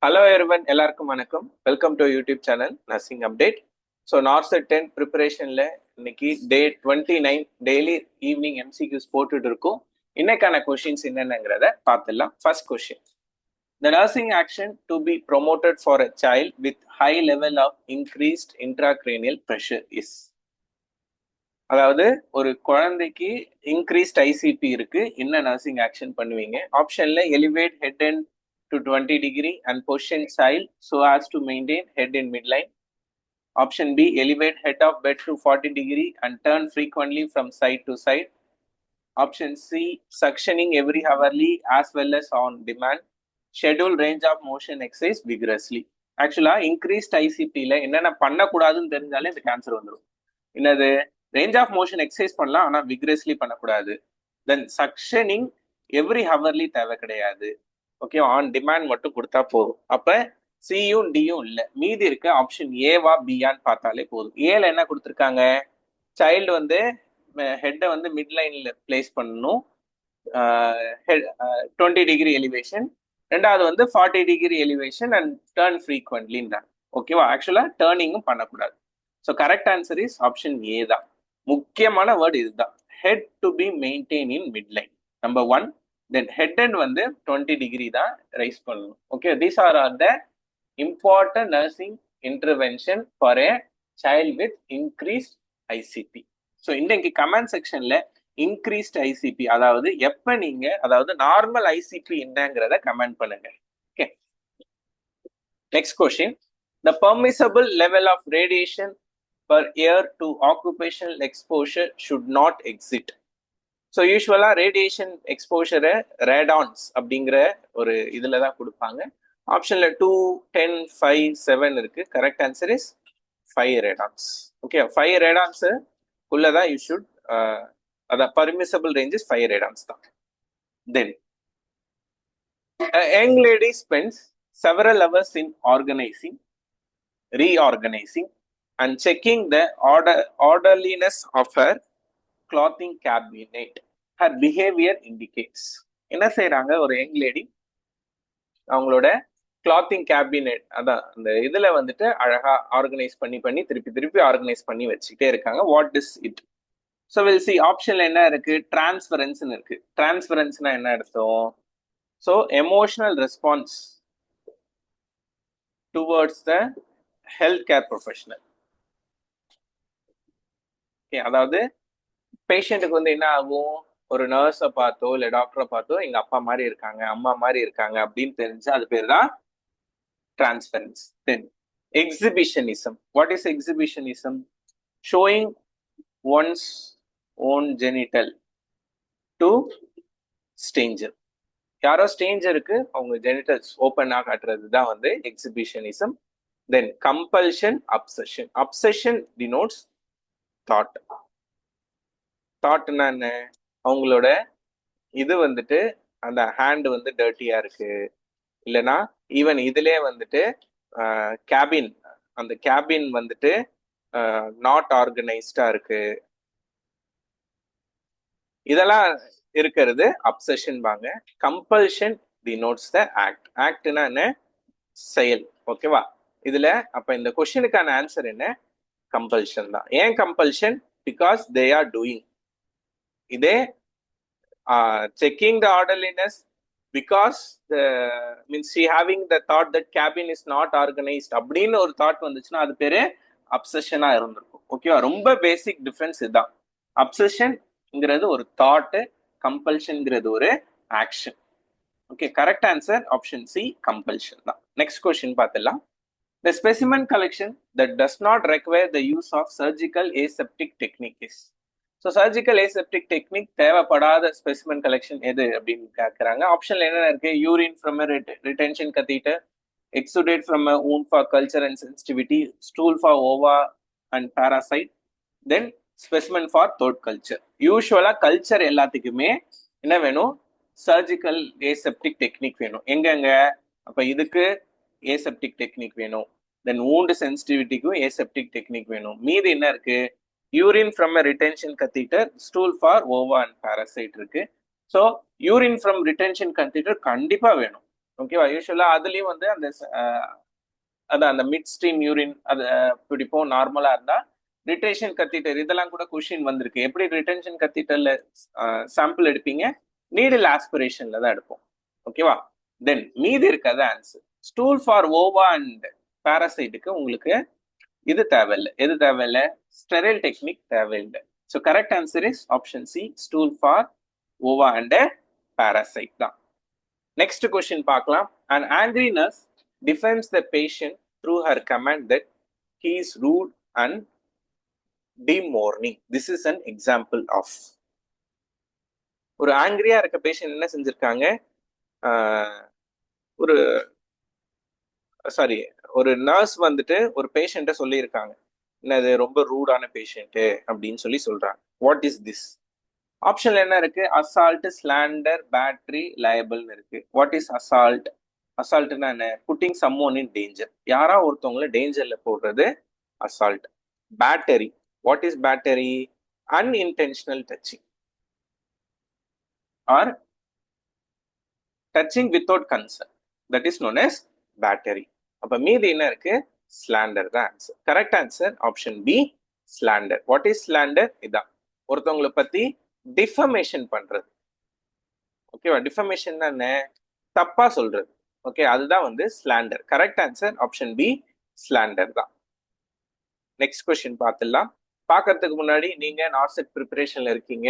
Hello everyone, எல்லாருக்கும் வணக்கம். Welcome to YouTube channel nursing update. So NORCET 10 ப்ரிப்பரேஷனில் இன்னைக்கு டே 29 daily evening MCQs போட்டுட்டு இருக்கோம். இன்னைக்கான கொஷின்ஸ் என்னென்னங்கிறத பார்த்துடலாம். First question, the nursing action to be promoted for a child with high level of increased intracranial pressure is. அதாவது ஒரு குழந்தைக்கு increased ICP இருக்கு, என்ன நர்சிங் ஆக்ஷன் பண்ணுவீங்க? ஆப்ஷன்ல elevate head and to 20 degree and position child so as to maintain head in midline. Option B, elevate head of bed to 40 degree and turn frequently from side to side. Option C, suctioning every hourly as well as on demand. Schedule range of motion exercise vigorously. ஆக்சுவலா increased ஐசிபியில் என்னென்ன பண்ணக்கூடாதுன்னு தெரிஞ்சாலே இந்த cancer வந்துடும். என்னது? Range of motion exercise பண்ணலாம், ஆனால் விக்ரஸ்லி பண்ணக்கூடாது. தென் சக்ஷனிங் எவ்ரி ஹவர்லி தேவை கிடையாது. ஓகே, ஆன் டிமாண்ட் மட்டும் கொடுத்தா போதும். அப்ப சியும் டியும் இல்லை, மீதி இருக்க ஆப்ஷன் ஏவா பியான்னு பார்த்தாலே போதும். ஏல என்ன கொடுத்துருக்காங்க? சைல்டு வந்து ஹெட்டை வந்து மிட் லைன்ல பிளேஸ் பண்ணணும், 20 டிகிரி எலிவேஷன். ரெண்டாவது வந்து 40 டிகிரி எலிவேஷன் அண்ட் டேர்ன் ஃப்ரீக்வெண்ட்லின்றாங்க. ஓகேவா? ஆக்சுவலா டேர்னிங்கும் பண்ணக்கூடாது. So correct answer is option A தான். முக்கியமான வேர்டு இதுதான், head to be maintain in mid line. Number 1. Then head end வந்து 20 degree தான் ரைஸ் பண்ணணும். Okay, these are the important nursing intervention for a child with increased ICP. So இன்னைக்கு comment செக்ஷன்ல increased ICP, அதாவது எப்ப நீங்க, அதாவது நார்மல் ஐசிபி என்னங்கிறத கமெண்ட் பண்ணுங்க. Okay, next question, the permissible level of radiation per year to occupational exposure should not exceed. So யூஸ்வலாக radiation எக்ஸ்போஷரை ரேடான்ஸ் அப்படிங்கிற ஒரு இதில் தான் கொடுப்பாங்க. ஆப்ஷனில் 2, 10, 5, 7 இருக்கு. Correct answer is 5 radons. Okay, 5 ரேடான்ஸுக்குள்ளே தான் யூ ஷுட், அதான் பர்மிசபிள் ரேஞ்ச் இஸ் 5 ரேடான்ஸ் தான். Then young lady spends several hours in organizing, reorganizing and checking the orderliness of her clothing cabinet. Her behavior indicates. என்ன செய்யறாங்க? ஒரு young lady அவங்களோட clothing cabinet, அதான் அந்த இதுல வந்துட்டு அழகா ஆர்கனைஸ் பண்ணி திருப்பி ஆர்கனைஸ் பண்ணி வச்சுக்கிட்டே இருக்காங்க. What is it? So will C. ஆப்ஷன்ல என்ன இருக்கு? டிரான்ஸ்பரன்ஸ்னு இருக்கு. டிரான்ஸ்பரன்ஸ்னா என்ன அர்த்தம்? So emotional response towards the health care professional. Okay, அதாவது பேஷண்ட்டுக்கு வந்து என்ன ஆகும்? ஒரு நர்ஸை பார்த்தோ இல்லை டாக்டரை பார்த்தோ எங்க அப்பா மாதிரி இருக்காங்க, அம்மா மாதிரி இருக்காங்க அப்படின்னு தெரிஞ்சு அது பேர் தான் transference. Then exhibitionism. What is exhibitionism? Showing one's own genital to stranger. யாரோ ஸ்ட்ரேஞ்சருக்கு அவங்க ஜெனிட்டல்ஸ் ஓப்பனாக காட்டுறது தான் வந்து exhibitionism. Then compulsion, obsession. Obsession denotes thought. தாட்னா என்ன? அவங்களோட இது வந்துட்டு அந்த ஹேண்ட் வந்து டர்ட்டியா இருக்கு, இல்லைன்னா ஈவன் இதுலயே வந்துட்டு கேபின், அந்த கேபின் வந்துட்டு நாட் ஆர்கனைஸ்டா இருக்கு, இதெல்லாம் இருக்கிறது அப்சஷன் பாங்க. Compulsion denotes the act. ஆக்ட்னா என்ன? செயல். ஓகேவா? இதுல அப்ப இந்த கொஸ்டினுக்கான ஆன்சர் என்ன? கம்பல்ஷன் தான். ஏன் compulsion? Because they are doing. இதே checking the orderliness because the means she having the thought that cabin is not organized அப்படின்னு ஒரு தாட் வந்துச்சுன்னா அது பேரு அப்சஷனா இருந்திருக்கும். ஓகேவா? ரொம்ப பேசிக் டிஃபரன்ஸ் இதுதான். அப்சஷன்ங்கிறது ஒரு தாட், கம்பல்ஷன்ங்கிறது ஒரு action. Okay, correct answer option C, compulsion தான். நெக்ஸ்ட் கொஸ்டின் பார்த்துடலாம். The specimen collection that does not require the use of surgical aseptic technique is. So surgical aseptic technique தேவைப்படாத ஸ்பெசிமென் கலெக்ஷன் எது அப்படின்னு கேட்குறாங்க. ஆப்ஷன்ல என்னென்ன இருக்கு? Urine from retention catheter, exudate from wound for culture and sensitivity, stool for ova and parasite, then specimen for throat culture. யூஸ்வலா culture எல்லாத்துக்குமே என்ன வேணும்? சர்ஜிக்கல் ஏசெப்டிக் டெக்னிக் வேணும். எங்கெங்க? அப்ப இதுக்கு ஏசெப்டிக் டெக்னிக் வேணும். தென் wound சென்சிட்டிவிட்டிக்கும் ஏசெப்டிக் டெக்னிக் வேணும். மீதி என்ன இருக்கு? Urine from retention catheter, stool for ova and parasite இருக்கு. So urine from retention catheter கண்டிப்பா வேணும். ஓகேவா? யூஸ்வலா அதுலயும் வந்து அந்த அதான் அந்த மிட் ஸ்ட்ரீம் யூரின் அது பிடிப்போம் நார்மலா இருந்தா. ரிட்டேஷன் கத்தீட்டர் இதெல்லாம் கூட கொஷின் வந்திருக்கு. எப்படி ரிட்டென்ஷன் கத்தீட்டர்ல சாம்பிள் எடுப்பீங்க? நீடில் ஆஸ்பிரேஷன்ல தான் எடுப்போம். ஓகேவா? தென் மீதி இருக்காது answer. Stool for ova and பாராசைட்டுக்கு உங்களுக்கு இது தேவையில்லை. எது தேவையில்லை? ஸ்டெரைல் டெக்னிக் தேவையில்லை. So correct answer is option C, stool for ova and parasite தான். நெக்ஸ்ட் கொஸ்டின் பார்க்கலாம். An angry nurse defends the patient through her command that he is rude and demourning. This is an example of. ஒரு ஆங்கிரியா இருக்க patient என்ன செஞ்சிருக்காங்க? ஒரு sorry ஒரு nurse வந்துட்டு ஒரு பேஷண்ட்டை சொல்லியிருக்காங்க, என்னது ரொம்ப ரூடான பேஷண்ட் அப்படின்னு சொல்றாங்க. What is this? ஆப்ஷன்ல என்ன இருக்கு? அசால்ட், ஸ்லாண்டர், பேட்டரி, லயபிள்னு இருக்கு. What is assault? அசால்ட்னா என்ன? Putting someone in danger. யாரா ஒருத்தவங்களை டேஞ்சர்ல போடுறது assault. Battery, what is battery? Unintentional touching or touching without concern, that is known as battery. அப்ப மீதி என்ன இருக்கு? ஸ்லாண்டர் தான் answer. Correct answer option B, slander. What is slander? இதான் ஒருத்தவங்களை பத்தி டிஃபமேஷன் பண்றது. ஓகேவா? டிஃபமேஷன் தான் என்ன? தப்பா சொல்றது. ஓகே, அதுதான் வந்து slander. Correct answer option B, slander தான். நெக்ஸ்ட் கொஸ்டின் பார்த்துடலாம். பார்க்கறதுக்கு முன்னாடி நீங்க நார்செட் ப்ரிப்பரேஷன்ல இருக்கீங்க,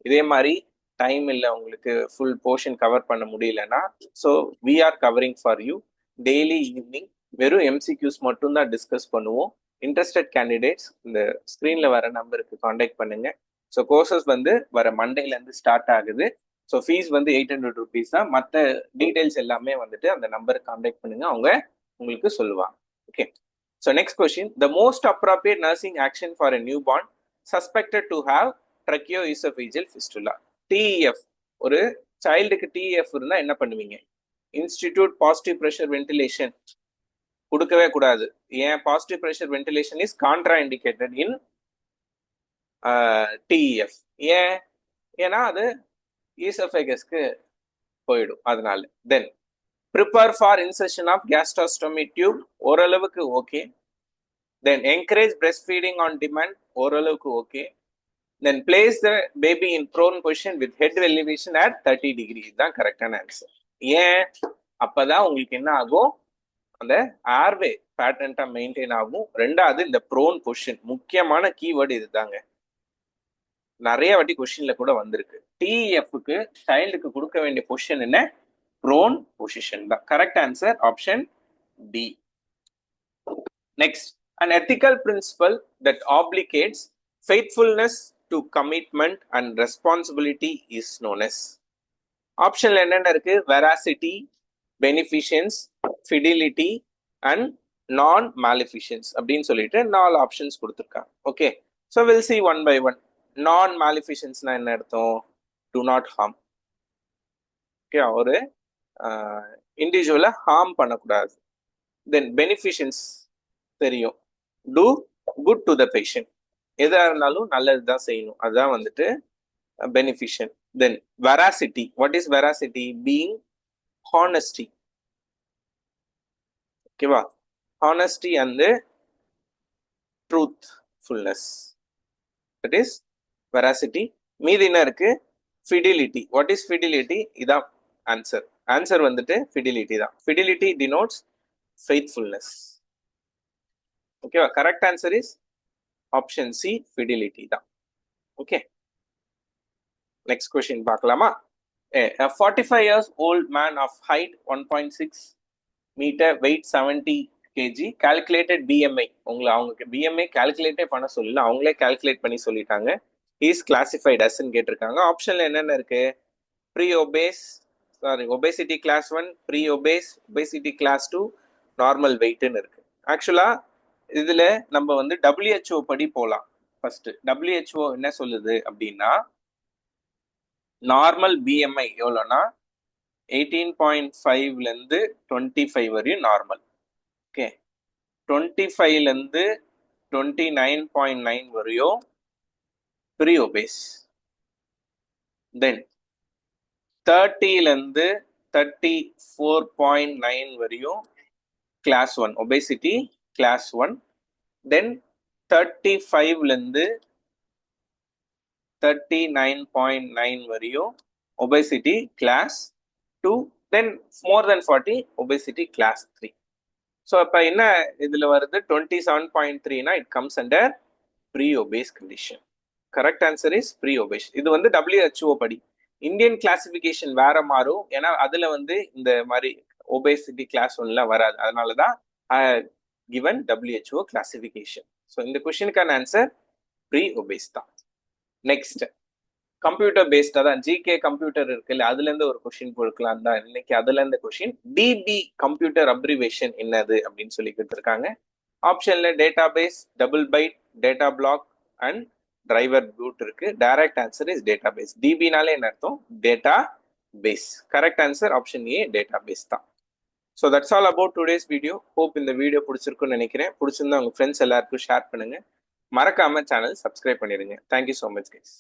இதே மாதிரி டைம் இல்லை உங்களுக்கு ஃபுல் போர்ஷன் கவர் பண்ண முடியலன்னா, so we are covering for you. Daily evening வெறும் எம்சிக்யூஸ் மட்டும் தான் டிஸ்கஸ் பண்ணுவோம். இன்ட்ரெஸ்டட் கேண்டிடேட்ஸ் இந்த ஸ்க்ரீன்ல வர நம்பருக்கு காண்டாக்ட் பண்ணுங்க. ஸோ கோர்சஸ் வந்து வர மண்டேலேருந்து ஸ்டார்ட் ஆகுது. ஸோ ஃபீஸ் வந்து 800 rupees தான். மற்ற டீடைல்ஸ் எல்லாமே வந்துட்டு அந்த நம்பருக்கு காண்டாக்ட் பண்ணுங்க, அவங்க உங்களுக்கு சொல்லுவாங்க. Okay, so next question. The most appropriate nursing action for a newborn suspected to have tracheoesophageal fistula. TEF, ஒரு சைல்டுக்கு டிஇஎஃப் இருந்தா என்ன பண்ணுவீங்க? இன்ஸ்டிடியூட் பாசிட்டிவ் ப்ரெஷர் வென்டிலேஷன் கொடுக்கவே கூடாது. ஏன்? Positive pressure ventilation is contraindicated in TEF. ஏன்? ஏன்னா அது ஈசோஃபேகஸ்க்கு போயிடும், அதனால. Then prepare for incision of gastrostomy tube, ஓரளவுக்கு okay. Then encourage breast feeding on demand, ஓரளவுக்கு okay. Then place the baby in prone position with head elevation at 30 degrees தான் கரெக்டான ஆன்சர். ஏன்? அப்பதான் உங்களுக்கு என்ன ஆகும்? அந்த ஏர்வே பேட்டர்ன்டா மெயின்டைன் ஆகும். ரெண்டாவது இந்த ப்ரோன் பொசிஷன், முக்கியமான கீவேர்டு இதுதாங்க. நிறைய வாட்டி கொஸ்டின்ல கூட வந்திருக்கு. டிஎஃப்க்கு சைல்டுக்கு கொடுக்க வேண்டிய பொசிஷன் என்ன? ப்ரோன் பொசிஷன் தான். Correct answer option D. Next, an ethical principle that obligates faithfulness to commitment and responsibility is known as. ஆப்ஷன்ல என்னென்ன இருக்கு? வெராசிட்டி, பெனிஃபிஷியன்ஸ், ஃபிடிலிட்டி அண்ட் நான் மாலிஃபிஷியன்ஸ் அப்படின்னு சொல்லிட்டு 4 ஆப்ஷன்ஸ் கொடுத்துருக்காங்க. Okay, so will see one by one. நான் மாலிஃபிஷியன்ஸ்னா என்ன அர்த்தம்? To not harm. ஓகே, ஒரு இண்டிவிஜுவலை ஹார்ம் பண்ணக்கூடாது. தென் பெனிஃபிஷியன்ஸ் தெரியும், do good to the patient, எதா இருந்தாலும் நல்லது தான் செய்யணும், அதுதான் வந்துட்டு beneficence. Then veracity, what is veracity? Being honesty. ஓகேவா? Honesty and truthfulness, that is veracity. மீதி என்ன இருக்கு? ஃபிடிலிட்டி. What is fidelity? இதான் ஆன்சர். ஆன்சர் வந்துட்டு ஃபிடிலிட்டி தான். Fidelity denotes faithfulness. ஓகேவா? Correct answer is option C, fidelity தான். ஓகே, நெக்ஸ்ட் கொஸ்டின் பார்க்கலாமா? A 45 years old man of height 1.6 meter, weight 70 kg, calculated BMI. அவங்க BMI கால்குலேட்டே பண்ண சொல்லல, அவங்களே கால்குலேட் பண்ணி சொல்லிட்டாங்க. இஸ் கிளாசிஃபைட் அஸ்ன்னு கேட்டிருக்காங்க. ஆப்ஷன்ல என்னென்ன இருக்கு? Obesity class 1, pre obese, obesity class 2, normal வெயிட்னு இருக்கு. ஆக்சுவலா இதுல நம்ம வந்து WHO படி போலாம். ஃபர்ஸ்ட் WHO என்ன சொல்லுது அப்படின்னா, நார்மல் BMI எவ்வளோனா 18.5ல இருந்து 25 வரையும் நார்மல். ஓகே, 25ல இருந்து 29.9 வரையும் ப்ரீ ஒபேஸ். தென் 30ல இருந்து 34.9 வரையும் class 1 obesity class 1. then 35ல இருந்து 39.9 வரையும் obesity class 2. then more than 40 obesity class 3. So இப்போ என்ன இதில் வருது 27.3னா it comes under pre obese condition. Correct answer is pre obese. இது வந்து WHO படி. இந்தியன் கிளாசிஃபிகேஷன் வேற மாறும், ஏன்னா அதில் வந்து இந்த மாதிரி ஒபேசிட்டி கிளாஸ் 1ல வராது. அதனால தான் கிவன் WHO கிளாசிஃபிகேஷன். ஸோ இந்த கொஷினுக்கான ஆன்சர் ப்ரீ ஒபேஸ் தான். நெக்ஸ்ட் கம்ப்யூட்டர் பேஸ்டா தான் ஜிகே கம்ப்யூட்டர் இருக்குல்ல, அதுல இருந்து ஒரு கொஸ்டின் கொடுக்கலாம் தான் இன்னைக்கு. அதுல இருந்து கொஸ்டின் டிபி கம்ப்யூட்டர் அப்ரிவேஷன் என்னது அப்படின்னு சொல்லி கொடுத்துருக்காங்க. ஆப்ஷன்ல data base, double byte, data block and driver boot இருக்கு. Direct answer is data base. டிபினாலே என்ன அர்த்தம்? Data base. Correct answer option A, data base தான். So that's all about today's video. Hope இந்த வீடியோ பிடிச்சிருக்குன்னு நினைக்கிறேன். பிடிச்சிருந்தா உங்க ஃப்ரெண்ட்ஸ் எல்லாருக்கும் ஷேர் பண்ணுங்க. மறக்காம சேனல் சப்ஸ்கிரைப் பண்ணிடுங்க. Thank you so much guys.